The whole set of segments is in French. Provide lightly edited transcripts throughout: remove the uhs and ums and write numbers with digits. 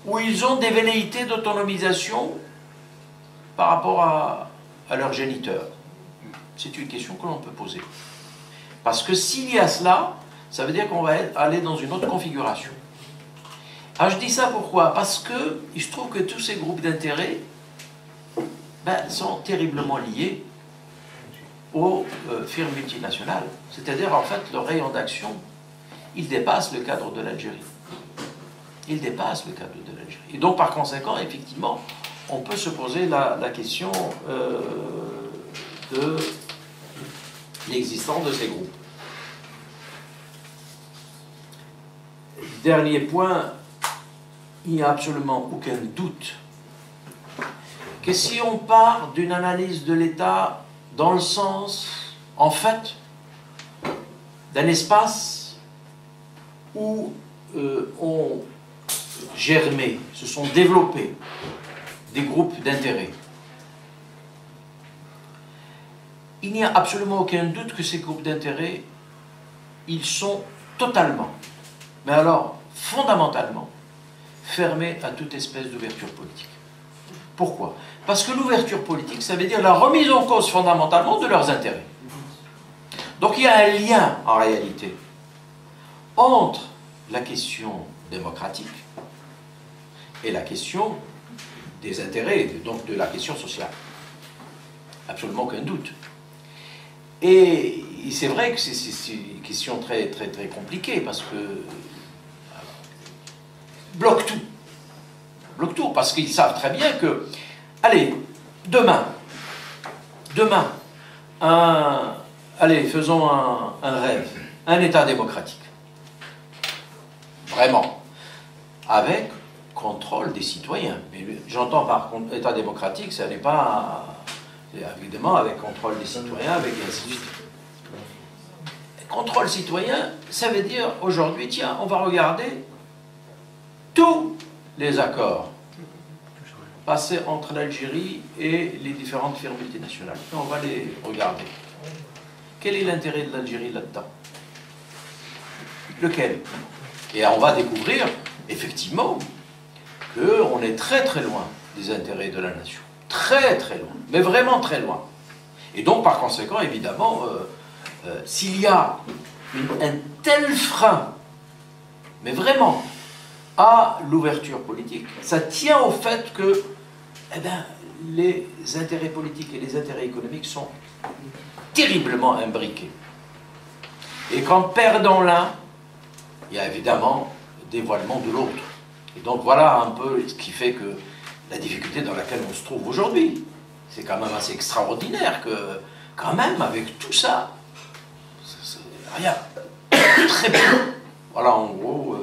ou ils ont des velléités d'autonomisation par rapport à leurs géniteurs? C'est une question que l'on peut poser. Parce que s'il y a cela, ça veut dire qu'on va aller dans une autre configuration. Alors je dis ça pourquoi? Parce que il se trouve que tous ces groupes d'intérêt sont terriblement liés aux firmes multinationales. C'est-à-dire, en fait, le rayon d'action, il dépasse le cadre de l'Algérie. Il dépasse le cadre de l'Algérie. Et donc, par conséquent, effectivement, on peut se poser la question de l'existence de ces groupes. Dernier point, il n'y a absolument aucun doute que si on part d'une analyse de l'État dans le sens, en fait, d'un espace où ont germé, se sont développés des groupes d'intérêt, il n'y a absolument aucun doute que ces groupes d'intérêt, ils sont totalement, mais alors fondamentalement, fermés à toute espèce d'ouverture politique. Pourquoi? Parce que l'ouverture politique, ça veut dire la remise en cause fondamentalement de leurs intérêts. Donc il y a un lien, en réalité, entre la question démocratique et la question des intérêts, donc de la question sociale. Absolument aucun doute. Et c'est vrai que c'est une question très, très, très compliquée, parce que bloque tout. Bloque tout, parce qu'ils savent très bien que, allez, demain, allez, faisons un rêve, un État démocratique. Vraiment. Avec contrôle des citoyens. Mais j'entends par État démocratique, ça n'est pas, évidemment, avec contrôle des citoyens, avec ainsi de suite. Contrôle citoyen, ça veut dire, aujourd'hui, tiens, on va regarder tous les accords passés entre l'Algérie et les différentes firmes multinationales. Et on va les regarder. Quel est l'intérêt de l'Algérie là-dedans? Lequel? Et on va découvrir, effectivement, qu'on est très très loin des intérêts de la nation. Très très loin. Mais vraiment très loin. Et donc, par conséquent, évidemment, s'il y a un tel frein, mais vraiment, à l'ouverture politique, ça tient au fait que les intérêts politiques et les intérêts économiques sont terriblement imbriqués. Et qu'en perdant l'un, il y a évidemment le dévoilement de l'autre. Et donc voilà un peu ce qui fait que la difficulté dans laquelle on se trouve aujourd'hui. C'est quand même assez extraordinaire que, quand même, avec tout ça, c'est rien. Très bien. Voilà, en gros,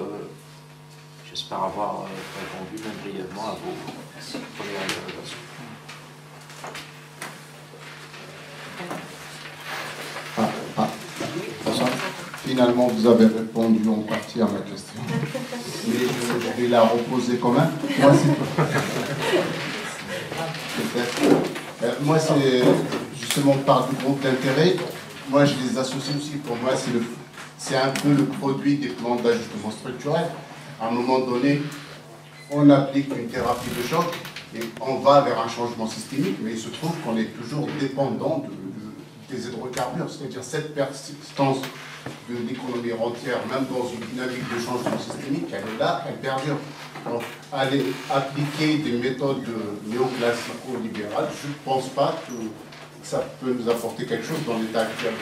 j'espère avoir répondu même brièvement à vos premières interrogations. Finalement, vous avez répondu en partie à ma question. Mais je vais la reposer quand même. Moi, c'est justement par du groupe d'intérêt. Moi, je les associe aussi. Pour moi, c'est un peu le produit des plans d'ajustement structurel. À un moment donné, on applique une thérapie de choc et on va vers un changement systémique, mais il se trouve qu'on est toujours dépendant des hydrocarbures, c'est-à-dire cette persistance de l'économie rentière, même dans une dynamique de changement systémique, elle est là, elle perdure. Donc, aller appliquer des méthodes néoclassico-libérales, je ne pense pas que ça peut nous apporter quelque chose dans l'état actuel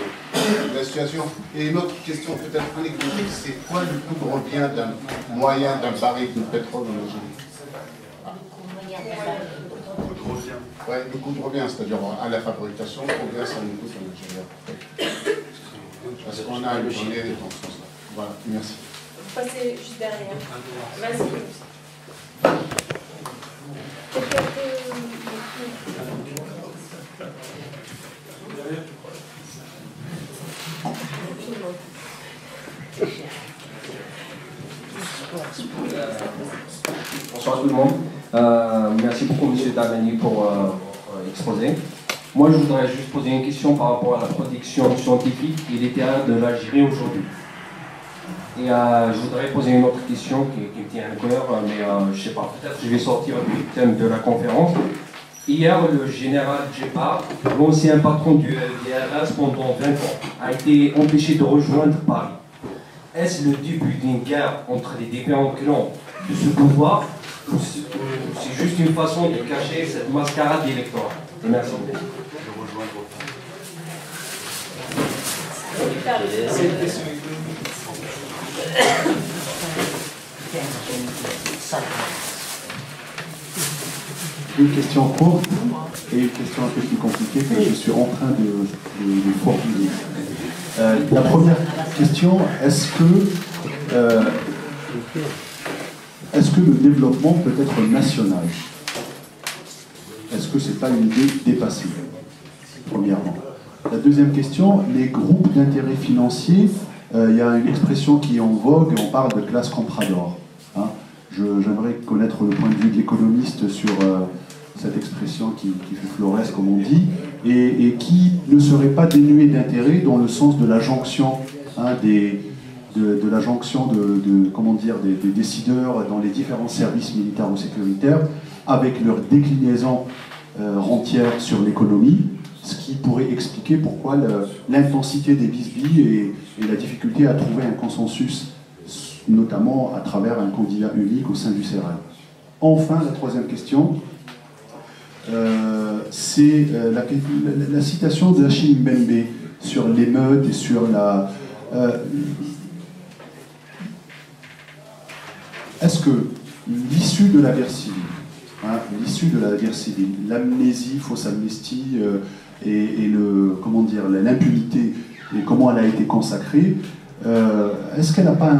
de la situation. Et une autre question peut-être anecdotique, c'est quoi le coût de revient d'un moyen d'un baril de pétrole en Algérie? Ouais, le coût de revient, c'est-à-dire à la fabrication, combien ça nous coûte en Algérie? Parce qu'on a le gilet dans ce sens-là. Voilà, merci. Vous passez juste derrière. Vas-y. Bonsoir tout le monde. Merci beaucoup M. Damani pour exposer. Moi je voudrais juste poser une question par rapport à la production scientifique et littéraire de l'Algérie aujourd'hui. Et je voudrais poser une autre question qui me tient à cœur, mais je ne sais pas, peut-être que je vais sortir du thème de la conférence. Hier, le général Djepa, l'ancien patron du DRS pendant 20 ans, a été empêché de rejoindre Paris. Est-ce le début d'une guerre entre les différents clans de ce pouvoir ou c'est juste une façon de cacher cette mascarade électorale? Merci. Une question courte et une question un peu plus compliquée que je suis en train de formuler. La première question, est-ce que le développement peut être national? Est-ce que ce n'est pas une idée dépassée, premièrement? La deuxième question, les groupes d'intérêt financiers, il y a une expression qui est en vogue, on parle de classe comprador. Hein. J'aimerais connaître le point de vue de l'économiste sur cette expression qui fait florès, comme on dit, et qui ne serait pas dénuée d'intérêt dans le sens de la jonction, hein, de la jonction comment dire, des décideurs dans les différents services militaires ou sécuritaires, avec leur déclinaison rentière sur l'économie, ce qui pourrait expliquer pourquoi l'intensité des bisbilles et la difficulté à trouver un consensus, notamment à travers un candidat unique au sein du CRL. Enfin, la troisième question, c'est la citation de Achille Mbembe sur l'émeute et sur la... Est-ce que l'issue de la guerre civile, hein, l'amnésie, fausse amnistie et comment dire, l'impunité et comment elle a été consacrée, est-ce qu'elle n'a pas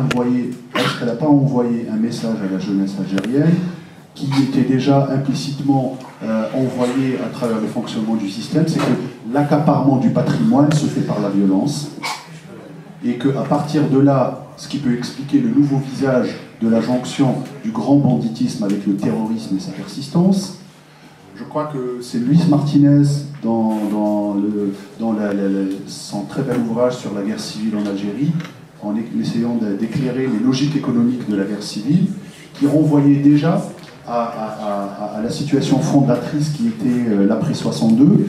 envoyé un message à la jeunesse algérienne qui était déjà implicitement envoyé à travers le fonctionnement du système, c'est que l'accaparement du patrimoine se fait par la violence et qu'à partir de là, ce qui peut expliquer le nouveau visage de la jonction du grand banditisme avec le terrorisme et sa persistance. Je crois que c'est Luis Martinez, dans son très bel ouvrage sur la guerre civile en Algérie, en essayant d'éclairer les logiques économiques de la guerre civile, qui renvoyait déjà à la situation fondatrice qui était l'après 62,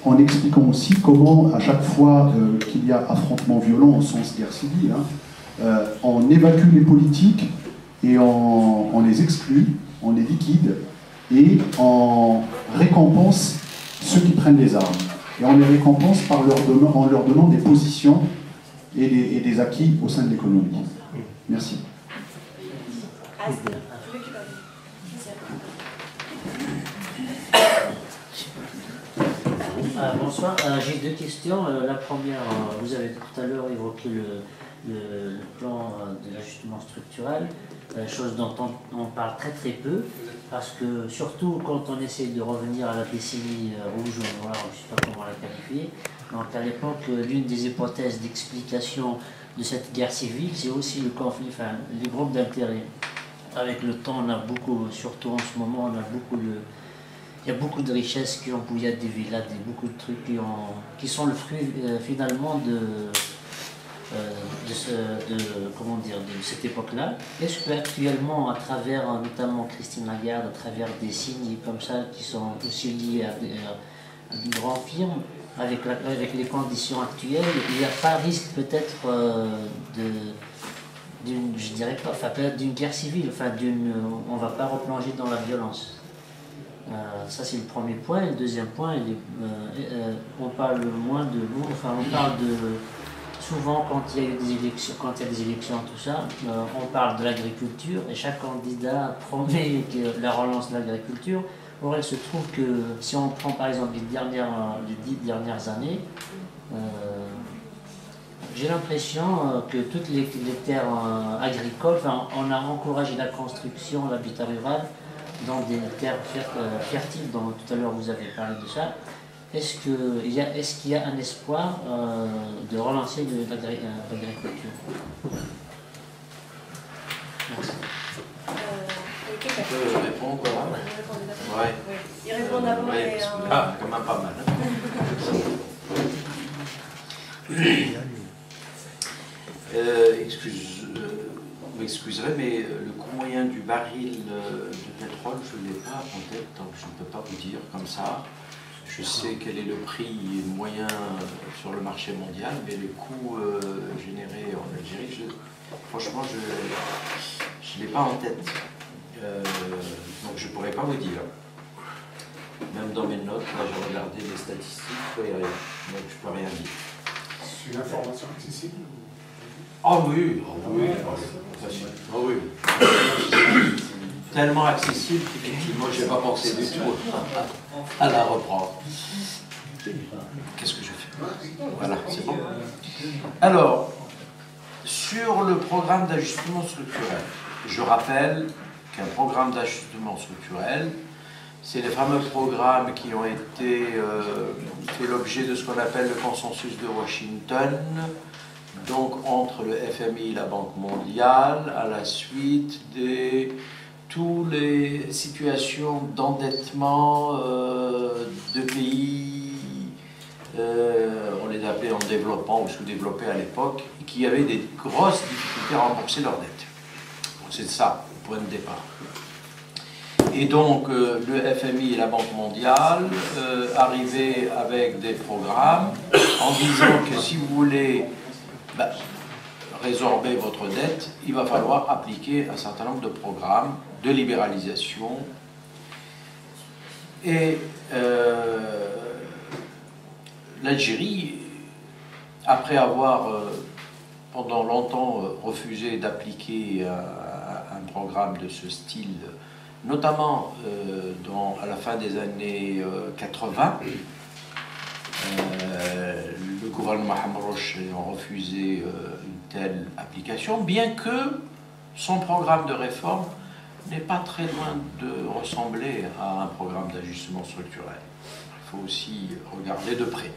en expliquant aussi comment, à chaque fois qu'il y a affrontement violent au sens guerre civile, on évacue les politiques et on les exclut, on les liquide et on récompense ceux qui prennent les armes. Et on les récompense en leur donnant des positions et des acquis au sein de l'économie. Merci. Bonsoir, j'ai deux questions. La première, vous avez tout à l'heure évoqué le plan de l'ajustement structurel, chose dont on parle très peu, parce que surtout quand on essaie de revenir à la décennie rouge ou noire, je ne sais pas comment la qualifier, donc à l'époque, l'une des hypothèses d'explication de cette guerre civile, c'est aussi le conflit, enfin les groupes d'intérêt. Avec le temps, on a beaucoup, surtout en ce moment, il y a beaucoup de richesses qui ont bouillé des villas, beaucoup de trucs qui sont le fruit finalement de cette époque-là. Est-ce qu'actuellement, à travers notamment Christine Lagarde, à travers des signes comme ça qui sont aussi liés à de grandes firmes, avec les conditions actuelles, il n'y a pas risque peut-être je dirais pas, enfin peut-être d'une guerre civile, enfin on ne va pas replonger dans la violence. Ça c'est le premier point. Et le deuxième point, on parle moins de vous, enfin on parle de souvent quand il y a eu des élections, tout ça, on parle de l'agriculture et chaque candidat promet la relance de l'agriculture. Or il se trouve que si on prend par exemple les 10 dernières années, j'ai l'impression que toutes les terres agricoles, enfin, on a encouragé la construction, l'habitat rural dans des terres fertiles, dont tout à l'heure vous avez parlé de ça. Est-ce qu'il y a un espoir de relancer l'agriculture? Merci. Je peux répondre là? Ouais. Il répond d'abord et... Ah, quand même pas mal. baril de pétrole, je ne l'ai pas en tête, donc je ne peux pas vous dire comme ça. Je sais quel est le prix moyen sur le marché mondial, mais les coûts générés en Algérie, franchement, je ne l'ai pas en tête. Donc je ne pourrais pas vous dire. Même dans mes notes, là j'ai regardé les statistiques, il n'y a rien. Donc je ne peux rien dire. C'est une information accessible? Ah oui, ah oui. Tellement accessible qu'effectivement, je n'ai pas pensé du tout à la reprendre. Qu'est-ce que je fais? Voilà, c'est bon. Alors, sur le programme d'ajustement structurel, je rappelle qu'un programme d'ajustement structurel, c'est les fameux programmes qui ont été fait l'objet de ce qu'on appelle le consensus de Washington, donc entre le FMI et la Banque mondiale, à la suite de toutes les situations d'endettement de pays, on les appelait en développement ou sous-développés à l'époque, et qui avaient des grosses difficultés à rembourser leurs dettes. C'est ça, le point de départ. Et donc, le FMI et la Banque mondiale arrivaient avec des programmes en disant que si vous voulez résorber votre dette, il va falloir appliquer un certain nombre de programmes de libéralisation. Et l'Algérie, après avoir pendant longtemps refusé d'appliquer un programme de ce style, notamment à la fin des années 80, le gouvernement Hamroche ayant refusé une telle application, bien que son programme de réforme n'est pas très loin de ressembler à un programme d'ajustement structurel. Il faut aussi regarder de près.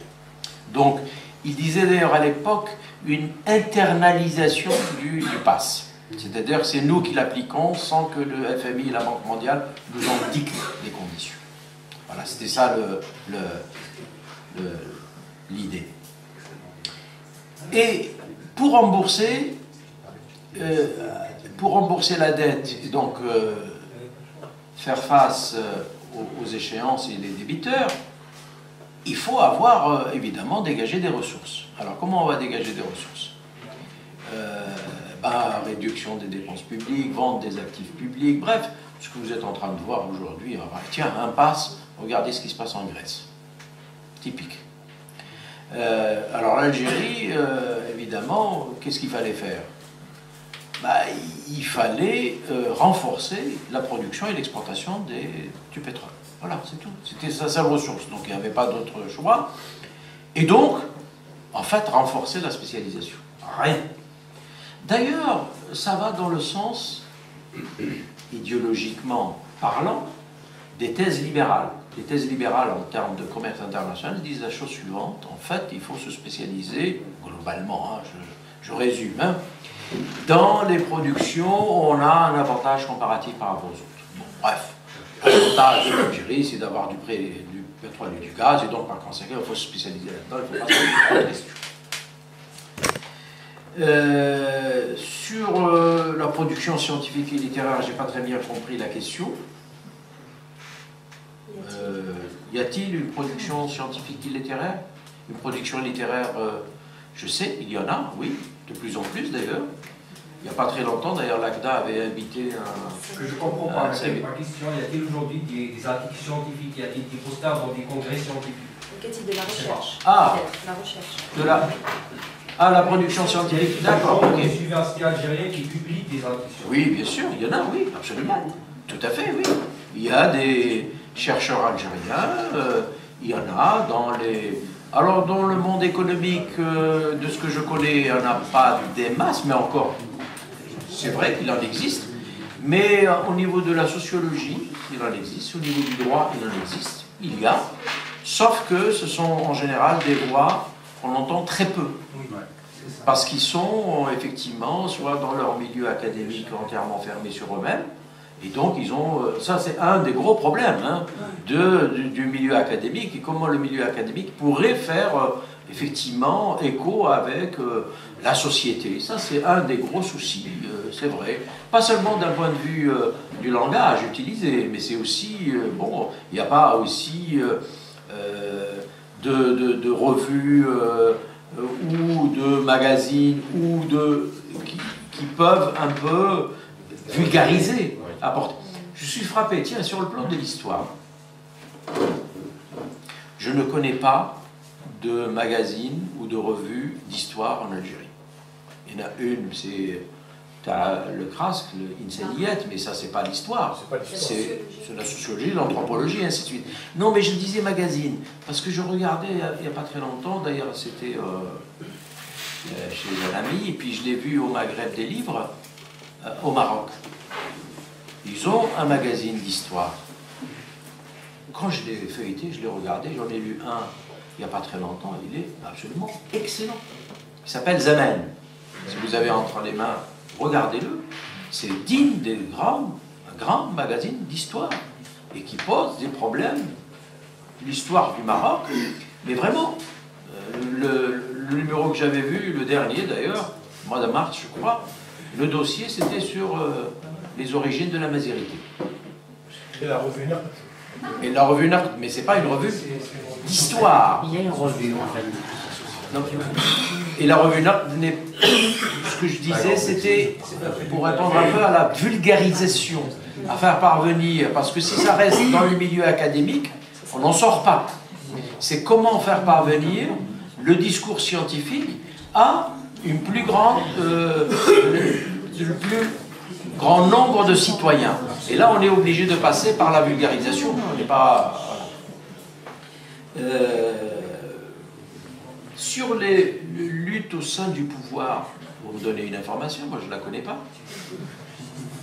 Donc, il disait d'ailleurs à l'époque une internalisation du PAS. C'est-à-dire que c'est nous qui l'appliquons sans que le FMI et la Banque mondiale nous en dictent les conditions. Voilà, c'était ça l'idée. Et pour rembourser la dette, et donc faire face aux échéances et les débiteurs, il faut avoir évidemment dégagé des ressources. Alors comment on va dégager des ressources? Réduction des dépenses publiques, vente des actifs publics, bref, ce que vous êtes en train de voir aujourd'hui. Tiens, impasse, regardez ce qui se passe en Grèce. Typique. Alors l'Algérie, évidemment, qu'est-ce qu'il fallait faire? Il fallait renforcer la production et l'exportation du pétrole. Voilà, c'est tout. C'était sa seule ressource, donc il n'y avait pas d'autre choix. Et donc, en fait, renforcer la spécialisation. Rien. D'ailleurs, ça va dans le sens, idéologiquement parlant, des thèses libérales. Les thèses libérales en termes de commerce international disent la chose suivante. En fait, il faut se spécialiser, globalement, je résume, dans les productions où on a un avantage comparatif par rapport aux autres. Bon, bref, l'avantage de l'Algérie, c'est d'avoir du pétrole et du gaz, et donc par conséquent, il faut se spécialiser là-dedans, il ne faut pas se poser de questions. Sur la production scientifique et littéraire, je n'ai pas très bien compris la question. Y a-t-il une production scientifique et littéraire? Une production littéraire, je sais, il y en a, oui, de plus en plus d'ailleurs. Il n'y a pas très longtemps, d'ailleurs, l'ACDA avait invité un... Ce que je comprends pas, ma question, y a-t-il aujourd'hui des articles scientifiques, y a-t-il des posters dans des congrès scientifiques? Qu'a-t-il de la recherche? Ah, la recherche. La production scientifique, d'accord, ok. Des universités algériennes qui publient des articles scientifiques. Oui, bien sûr, il y en a, oui, absolument. Tout à fait, oui. Il y a des chercheurs algériens, il y en a dans les... Alors, dans le monde économique, de ce que je connais, il n'y en a pas des masses, mais encore, c'est vrai qu'il en existe. Mais au niveau de la sociologie, il en existe. Au niveau du droit, il en existe. Il y a. Sauf que ce sont en général des voix qu'on entend très peu. Parce qu'ils sont effectivement soit dans leur milieu académique entièrement fermé sur eux-mêmes, et donc ils ont... Ça c'est un des gros problèmes du milieu académique, et comment le milieu académique pourrait faire effectivement écho avec la société. Ça, c'est un des gros soucis, c'est vrai. Pas seulement d'un point de vue du langage utilisé, mais c'est aussi, bon, il n'y a pas aussi de revues ou de magazines ou qui peuvent un peu vulgariser, apporter. Je suis frappé, tiens, sur le plan de l'histoire. Je ne connais pas de magazine ou de revue d'histoire en Algérie. Il y en a une, c'est le CRASC, le INSENIET, mais ça, c'est pas l'histoire. C'est la sociologie, l'anthropologie, et ainsi de suite. Non, mais je disais magazine, parce que je regardais il n'y a pas très longtemps, d'ailleurs, c'était chez un ami, et puis je l'ai vu au Maghreb des livres, au Maroc. Ils ont un magazine d'histoire. Quand je l'ai feuilleté, je l'ai regardé, j'en ai lu un il n'y a pas très longtemps, il est absolument excellent. Il s'appelle Zaman. Si vous avez entre les mains, regardez-le. C'est digne un grand magazine d'histoire et qui pose des problèmes, l'histoire du Maroc. Mais vraiment, le numéro que j'avais vu, le dernier d'ailleurs, mois de mars je crois, le dossier c'était sur les origines de la Mazérité. Et la revue Nord. Et la revue Nord, mais c'est pas une revue d'histoire. Il y a une revue en fait. Non, et la revue Nord, ce que je disais, c'était pour répondre un peu à la vulgarisation, à faire parvenir, parce que si ça reste dans le milieu académique, on n'en sort pas. C'est comment faire parvenir le discours scientifique à une plus grande, le plus grand nombre de citoyens. Et là, on est obligé de passer par la vulgarisation. On n'est pas... sur les luttes au sein du pouvoir, pour vous donner une information, moi je ne la connais pas,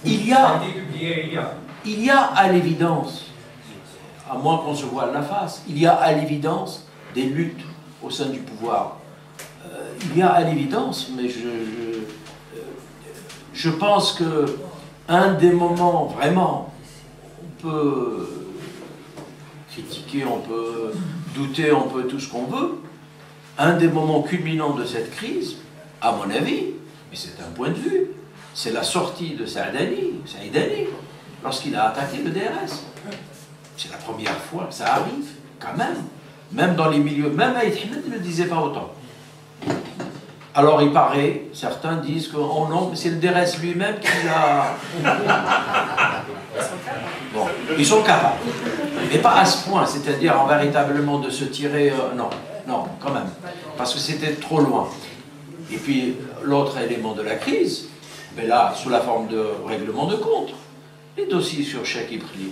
il y a à l'évidence, à moins qu'on se voile la face, il y a à l'évidence des luttes au sein du pouvoir. Il y a à l'évidence, mais je pense que un des moments, vraiment, on peut critiquer, on peut douter, on peut tout ce qu'on veut, un des moments culminants de cette crise, à mon avis, mais c'est un point de vue, c'est la sortie de Saïdani, lorsqu'il a attaqué le DRS. C'est la première fois que ça arrive, quand même dans les milieux, même Aït Hamed ne le disait pas autant. Alors il paraît, certains disent que oh non, c'est le DRS lui-même qui a... Bon, ils sont capables, mais pas à ce point, c'est-à-dire en véritablement de se tirer... non, quand même, parce que c'était trop loin. Et puis l'autre élément de la crise, mais là, sous la forme de règlement de compte, les dossiers sur chèque Ibrahim.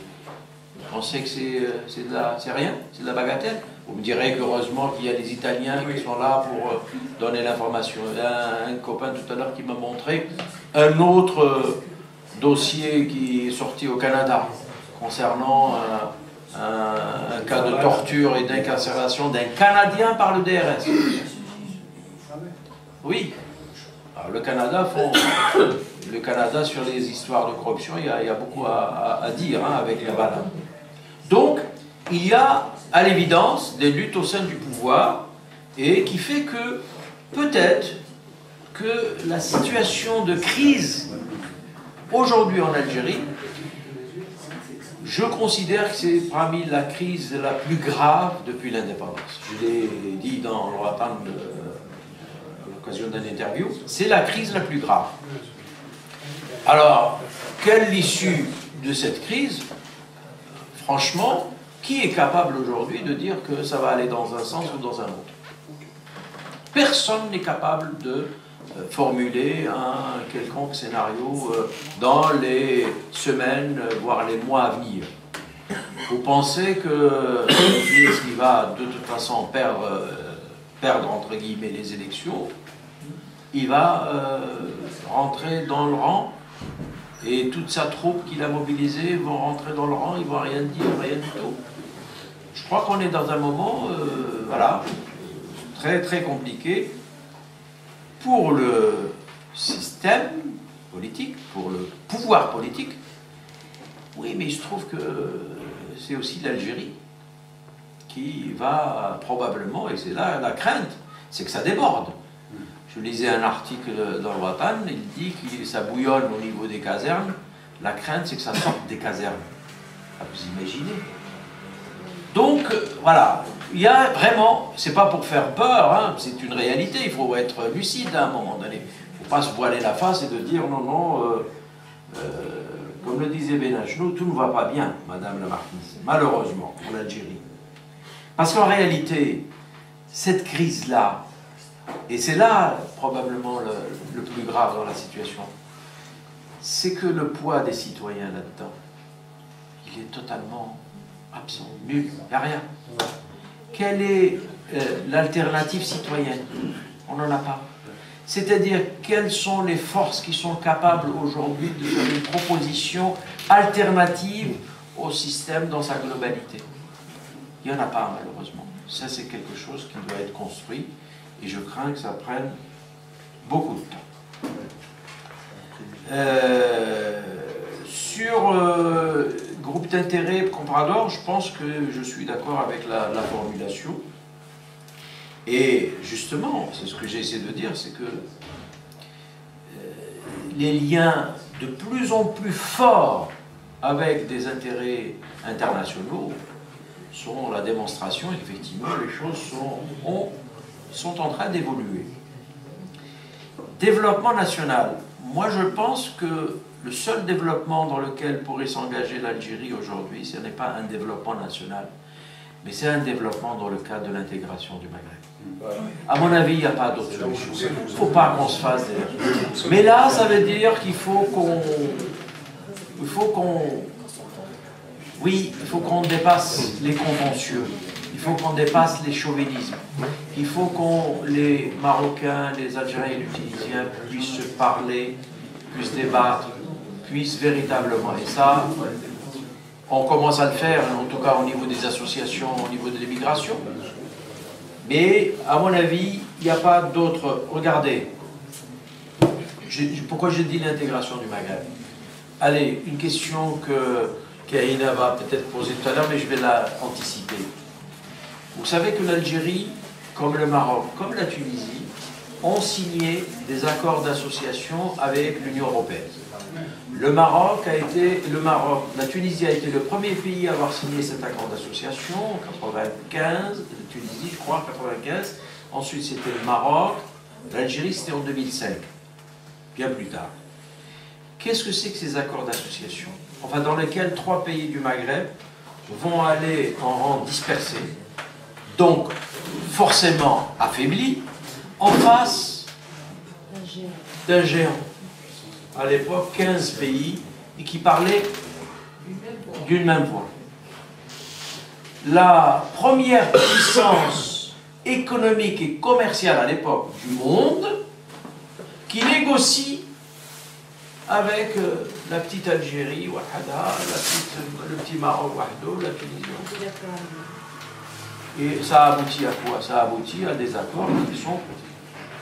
On sait que c'est rien, c'est de la bagatelle. Vous me direz qu'heureusement qu'il y a des Italiens qui sont là pour donner l'information. Il y a un copain tout à l'heure qui m'a montré un autre dossier qui est sorti au Canada concernant un cas de torture et d'incarcération d'un Canadien par le DRS. Oui. Alors, le Canada sur les histoires de corruption, il y a beaucoup à dire avec la banane. Donc, il y a à l'évidence des luttes au sein du pouvoir et qui fait que peut-être que la situation de crise aujourd'hui en Algérie, je considère que c'est parmi la crise la plus grave depuis l'indépendance. Je l'ai dit dans le Ratan à l'occasion d'une interview, c'est la crise la plus grave. Alors, quelle l'issue de cette crise? Franchement, qui est capable aujourd'hui de dire que ça va aller dans un sens ou dans un autre? Personne n'est capable de formuler un quelconque scénario dans les semaines, voire les mois à venir. Vous pensez que qui va de toute façon perdre entre guillemets les élections, il va rentrer dans le rang et toute sa troupe qu'il a mobilisée vont rentrer dans le rang, ils vont rien dire, rien du tout. Je crois qu'on est dans un moment, voilà, très très compliqué pour le système politique, pour le pouvoir politique. Oui, mais il se trouve que c'est aussi l'Algérie qui va probablement, et c'est là la crainte, c'est que ça déborde. Je lisais un article dans le Watan, il dit que ça bouillonne au niveau des casernes. La crainte, c'est que ça sorte des casernes. Ah, vous imaginez? Donc, voilà, il y a vraiment, c'est pas pour faire peur, hein, c'est une réalité, il faut être lucide à un moment donné. Il ne faut pas se voiler la face et de dire non, non, comme le disait Benachnou, tout ne va pas bien, Madame la Marquise, malheureusement, pour l'Algérie. Parce qu'en réalité, cette crise-là, et c'est là probablement le plus grave dans la situation, c'est que le poids des citoyens là-dedans, il est totalement absent, nul, il n'y a rien. Quelle est l'alternative citoyenne? On n'en a pas. C'est-à-dire, quelles sont les forces qui sont capables aujourd'hui de faire une proposition alternative au système dans sa globalité? Il n'y en a pas, malheureusement. Ça, c'est quelque chose qui doit être construit, et je crains que ça prenne beaucoup de temps. Sur groupe d'intérêt Comprador, je pense que je suis d'accord avec la formulation. Et justement, c'est ce que j'ai essayé de dire, c'est que les liens de plus en plus forts avec des intérêts internationaux sont la démonstration qu'effectivement les choses sont en train d'évoluer. Développement national. Moi, je pense que le seul développement dans lequel pourrait s'engager l'Algérie aujourd'hui, ce n'est pas un développement national, mais c'est un développement dans le cadre de l'intégration du Maghreb. À mon avis, il n'y a pas d'autre solution. Il ne faut pas qu'on se fasse des... Mais là, ça veut dire qu'il faut qu'on... Oui, il faut qu'on dépasse les contentieux. Il faut qu'on dépasse les chauvinismes. Il faut qu'on, les Marocains, les Algériens et les Tunisiens puissent se parler, puissent débattre, puissent véritablement. Et ça, on commence à le faire, en tout cas au niveau des associations, au niveau de l'immigration. Mais, à mon avis, il n'y a pas d'autre... Regardez, pourquoi j'ai dit l'intégration du Maghreb? Allez, une question que Kaïna va peut-être poser tout à l'heure, mais je vais la anticiper. Vous savez que l'Algérie, comme le Maroc, comme la Tunisie, ont signé des accords d'association avec l'Union européenne. La Tunisie a été le premier pays à avoir signé cet accord d'association en 1995, la Tunisie, je crois, en 1995. Ensuite, c'était le Maroc. L'Algérie, c'était en 2005, bien plus tard. Qu'est-ce que c'est que ces accords d'association? Enfin, dans lesquels 3 pays du Maghreb vont aller en rang dispersé, donc forcément affaiblis, en face d'un géant. À l'époque, 15 pays, et qui parlaient d'une même voix. La première puissance économique et commerciale à l'époque du monde, qui négocie avec la petite Algérie, Wahada, le petit Maroc, Wahdo, la Tunisie. Et ça aboutit à quoi? Ça aboutit à des accords qui sont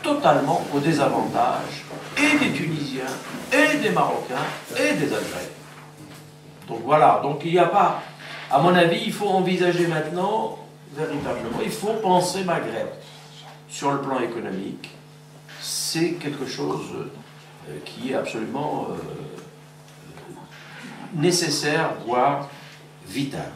totalement au désavantage et des Tunisiens, et des Marocains, et des Algériens. Donc voilà, donc il n'y a pas... À mon avis, il faut envisager maintenant, véritablement, il faut penser Maghreb. Sur le plan économique, c'est quelque chose qui est absolument nécessaire, voire vital.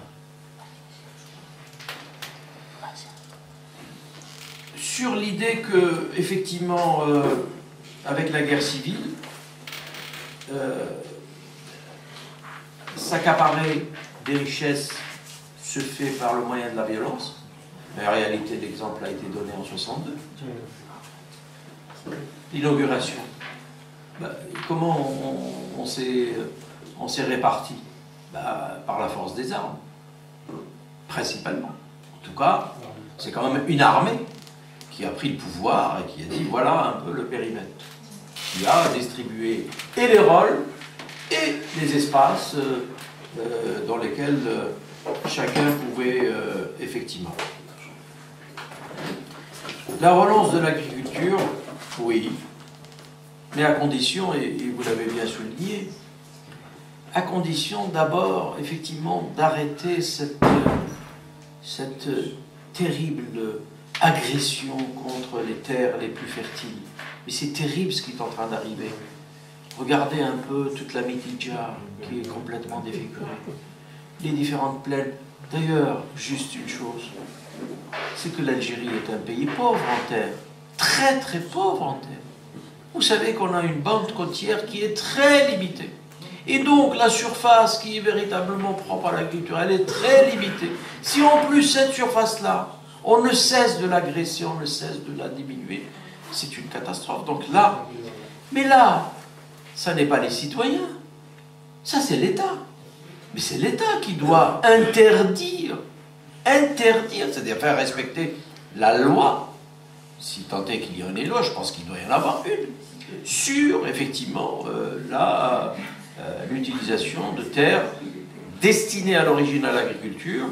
Sur l'idée que, effectivement, avec la guerre civile, s'accaparer des richesses se fait par le moyen de la violence. Mais en réalité, l'exemple a été donné en 1962. L'inauguration. Comment on s'est réparti? Par la force des armes, principalement. En tout cas, c'est quand même une armée qui a pris le pouvoir et qui a dit voilà un peu le périmètre, qui a distribué et les rôles et les espaces dans lesquels chacun pouvait effectivement. La relance de l'agriculture, oui, mais à condition, et vous l'avez bien souligné, à condition d'abord effectivement d'arrêter cette terrible agression contre les terres les plus fertiles. Mais c'est terrible ce qui est en train d'arriver. Regardez un peu toute la Mitidja qui est complètement défigurée. Les différentes plaines. D'ailleurs, juste une chose, c'est que l'Algérie est un pays pauvre en terre. Très très pauvre en terre. Vous savez qu'on a une bande côtière qui est très limitée. Et donc la surface qui est véritablement propre à l'agriculture, elle est très limitée. Si en plus cette surface-là, on ne cesse de l'agresser, on ne cesse de la diminuer, c'est une catastrophe. Donc là, mais là, ça n'est pas les citoyens, ça c'est l'État. Mais c'est l'État qui doit interdire, c'est-à-dire faire respecter la loi, si tant est qu'il y en ait une loi, je pense qu'il doit y en avoir une, sur effectivement l'utilisation de terres destinées à l'origine à l'agriculture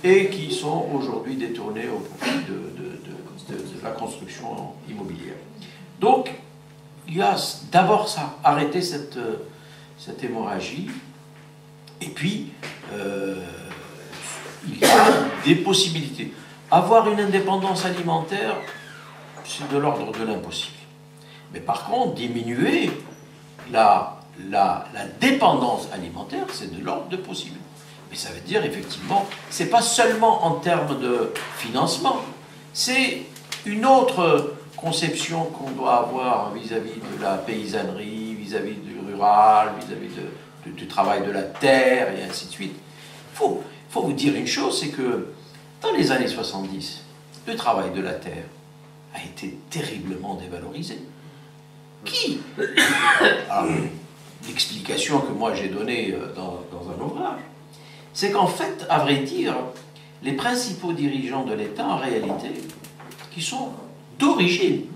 et qui sont aujourd'hui détournées au profit de la construction immobilière. Donc, il y a d'abord ça, arrêter cette hémorragie, et puis il y a des possibilités. Avoir une indépendance alimentaire, c'est de l'ordre de l'impossible. Mais par contre, diminuer la dépendance alimentaire, c'est de l'ordre de possible. Mais ça veut dire, effectivement, c'est pas seulement en termes de financement, c'est une autre conception qu'on doit avoir vis-à-vis de la paysannerie, vis-à-vis du rural, vis-à-vis du travail de la terre, et ainsi de suite. Il faut vous dire une chose, c'est que dans les années 70, le travail de la terre a été terriblement dévalorisé. Qui alors, l'explication que moi j'ai donnée dans un ouvrage, c'est qu'en fait, à vrai dire, les principaux dirigeants de l'État, en réalité, qui sont d'origine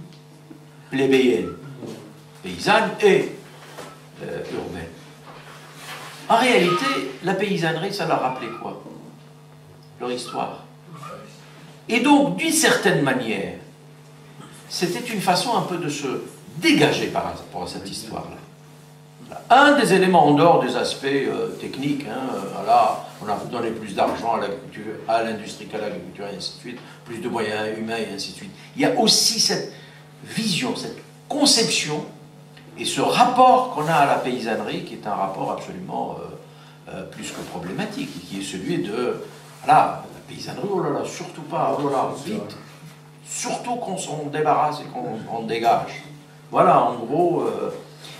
plébéienne, paysanne et urbaine. En réalité, la paysannerie, ça leur rappelait quoi? Leur histoire. Et donc, d'une certaine manière, c'était une façon un peu de se dégager par rapport à cette histoire-là. Un des éléments, en dehors des aspects techniques, voilà, on a donné plus d'argent à l'industrie qu'à l'agriculture, et ainsi de suite, plus de moyens humains, et ainsi de suite. Il y a aussi cette vision, cette conception, et ce rapport qu'on a à la paysannerie, qui est un rapport absolument plus que problématique, et qui est celui de, voilà, la paysannerie, oh là là, surtout pas, oh là là, vite, surtout qu'on s'en débarrasse et qu'on dégage. Voilà, en gros...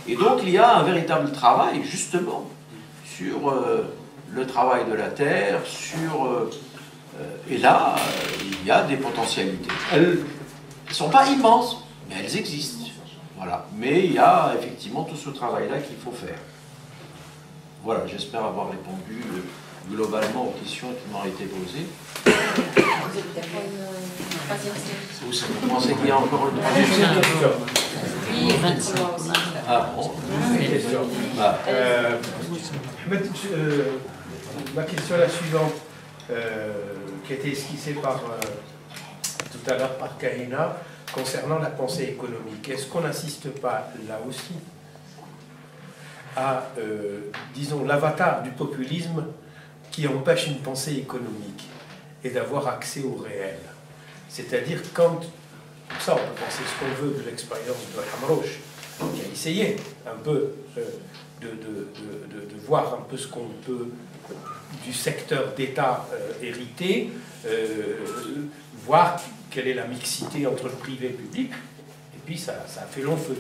et donc, il y a un véritable travail, justement, sur le travail de la terre, et là, il y a des potentialités. Elles ne sont pas immenses, mais elles existent. Voilà. Mais il y a effectivement tout ce travail-là qu'il faut faire. Voilà, j'espère avoir répondu globalement aux questions qui m'ont été posées. Vous avez peut-être une troisième série. Vous pensez qu'il y a encore une troisième série? Oui, effectivement aussi. Ah bon? Une question. Ahmed, ma question est la suivante, qui a été esquissée tout à l'heure par Kahina, concernant la pensée économique. Est-ce qu'on n'insiste pas là aussi à, disons, l'avatar du populisme qui empêche une pensée économique et d'avoir accès au réel? C'est-à-dire quand, ça on peut penser ce qu'on veut de l'expérience de Hamrouche, qui a essayé un peu de voir un peu ce qu'on peut du secteur d'État hérité, voir quelle est la mixité entre le privé et le public, et puis ça a fait long feu.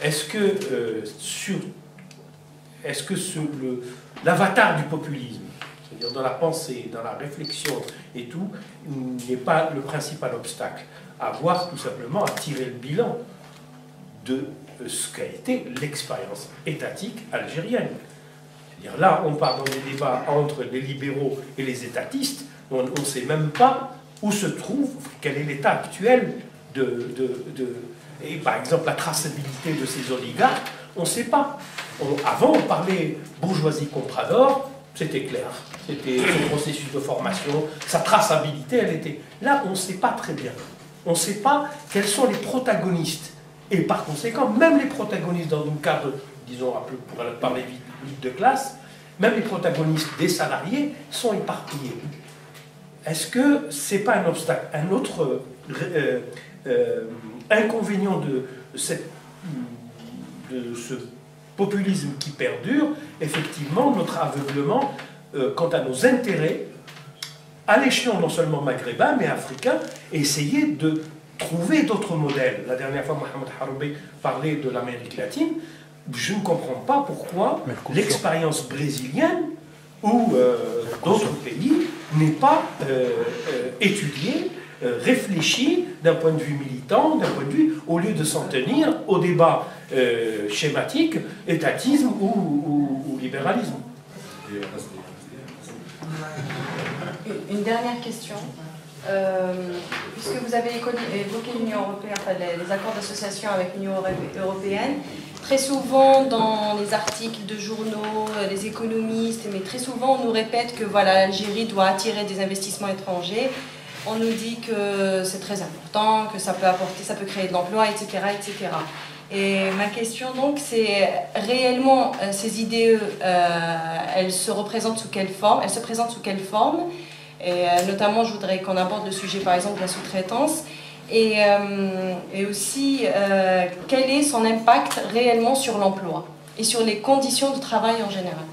Est-ce que l'avatar du populisme, c'est-à-dire dans la pensée, dans la réflexion et tout, n'est pas le principal obstacle à voir tout simplement, à tirer le bilan de ce qu'a été l'expérience étatique algérienne. C'est-à-dire là, on part dans des débats entre les libéraux et les étatistes, on ne sait même pas où se trouve, quel est l'état actuel et par exemple la traçabilité de ces oligarques, on ne sait pas. Avant, on parlait bourgeoisie comprador, c'était clair. C'était son processus de formation, sa traçabilité, elle était... Là, on ne sait pas très bien. On ne sait pas quels sont les protagonistes. Et par conséquent, même les protagonistes dans un cadre, disons, pour parler vite de classe, même les protagonistes des salariés sont éparpillés. est-ce que ce n'est pas un obstacle? Un autre inconvénient de ce populisme qui perdure, effectivement, notre aveuglement quant à nos intérêts, à l'échelon non seulement maghrébin, mais africain, et essayer de trouver d'autres modèles. La dernière fois, Mohamed Haroubé parlait de l'Amérique latine. Je ne comprends pas pourquoi l'expérience brésilienne ou d'autres pays n'est pas étudiée, réfléchie d'un point de vue militant, d'un point de vue, au lieu de s'en tenir au débat schématique, étatisme ou libéralisme. Une dernière question. Puisque vous avez évoqué l'Union européenne, enfin, les accords d'association avec l'Union européenne, très souvent dans les articles de journaux, les économistes, mais très souvent on nous répète que voilà, l'Algérie doit attirer des investissements étrangers. On nous dit que c'est très important, que ça peut apporter, ça peut créer de l'emploi, etc., etc. Et ma question donc, c'est réellement ces IDE, elles se représentent sous quelle forme? Elles se présentent sous quelle forme? Et notamment, je voudrais qu'on aborde le sujet, par exemple, de la sous-traitance. Et aussi, quel est son impact réellement sur l'emploi et sur les conditions de travail en général?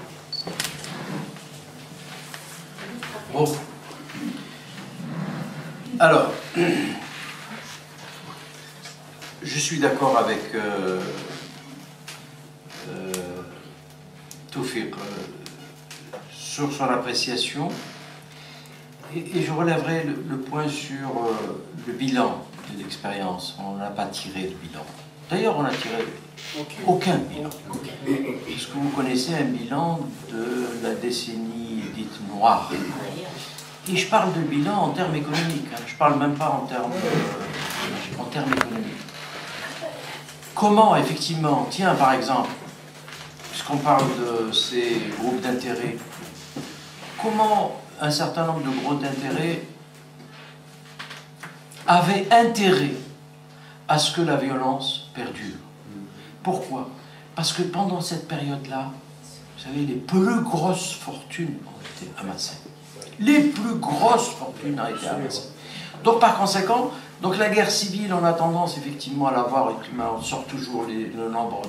Bon. Alors, je suis d'accord avec Tawfiq sur son appréciation et je relèverai le point sur le bilan de l'expérience. On n'a pas tiré de bilan. D'ailleurs, on n'a tiré aucun bilan. Est-ce que vous connaissez un bilan de la décennie dite noire? Et je parle de bilan en termes économiques, hein. Je ne parle même pas en termes économiques. Comment, effectivement, tiens, par exemple, puisqu'on parle de ces groupes d'intérêt, comment un certain nombre de groupes d'intérêt avaient intérêt à ce que la violence perdure? Pourquoi? Parce que pendant cette période-là, vous savez, les plus grosses fortunes ont été amassées. Les plus grosses fortunes ont été amassées. Donc par conséquent, donc la guerre civile, on a tendance effectivement à la voir, on sort toujours le nombre